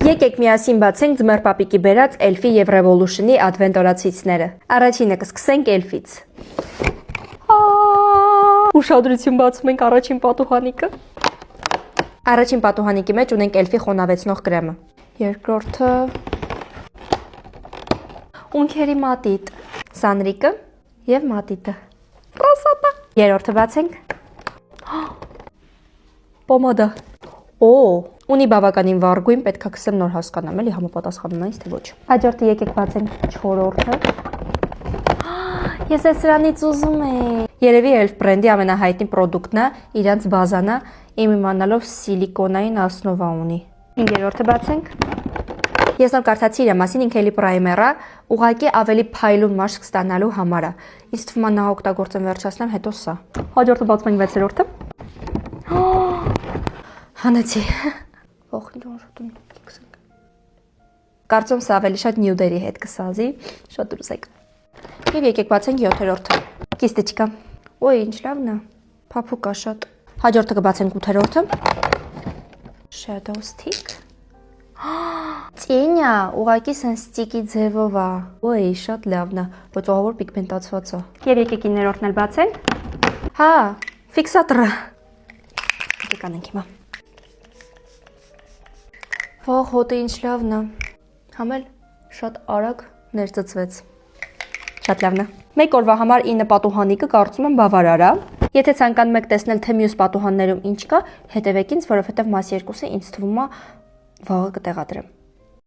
Եկեք միասին բացենք Ձմեռ պապիկի բերած Elf-ի եւ Revolution-ի advent օրացույցները։ Առաջինը կսկսենք Elf-ից։ Ուշադրություն, բացում ենք առաջին պատուհանիկը։ Առաջին պատուհանիկի մեջ ունենք Elf-ի խոնավեցնող կրեմը։ Երկրորդը ունքերի մատիտ, սանրիկը եւ մատիտը։ Ռասապա։ Երրորդը բացենք։ Պոմադա։ Ունի բավականին վառ գույն, պետք է քսեմ նոր հասկանամ, էլի համապատասխանում է ինձ թե ոչ։ Հաջորդը եկեք բացենք չորրորդը։ Ես սրանից ուզում եմ։ Երևի Elf բրենդի ամենահայտնի պրոդուկտն է, իրանց բազան է, իմ իմանալով սիլիկոնային ասնովա ունի։ Երրորդը բացենք։ Ես նոր կարդացի իր մասին, ինքը էլի պրայմեր է, ուղղակի ավելի փայլուն մաշկ ստանալու համար է։ Ինձ թվում է նա օգտագործեմ վերջացնեմ, հետո սա։ Հաջորդը բացում ենք 6-րդը։ Հանեցի։ Կարծում սա ավելի շատ նյուդերի հետ կսազի, շատ դուրսեք։ Եվ եկեք բացենք 7-րդը։ Կիստիչկա։ Ոյ, ինչ լավն է։ Փափուկ է շատ։ Հաջորդը կբացենք 8-րդը։ Shadow stick։ Ծինյա, ուղղակի սեն ստիկի ձևով է։ Ոյ, շատ լավն է, բայց ահավոր պիգմենտացված է։ Եվ եկեք 9-րդն էլ բացենք։ Հա, ֆիքսատորը։ Եկեք անենք հիմա։ Վաղ հոտը ինչ լավն է, համել շատ արագ ներծծվեց, շատ լավն է։ Մեկ օրվա համար 9 պատուհանիկը կարծում եմ բավարար է։ Եթե ցանկանում եք տեսնել թե մյուս պատուհաններում ինչ կա, հետևեք ինձ, որովհետև մաս 2-ը ինձ թվում է վաղը կտեղադրեմ։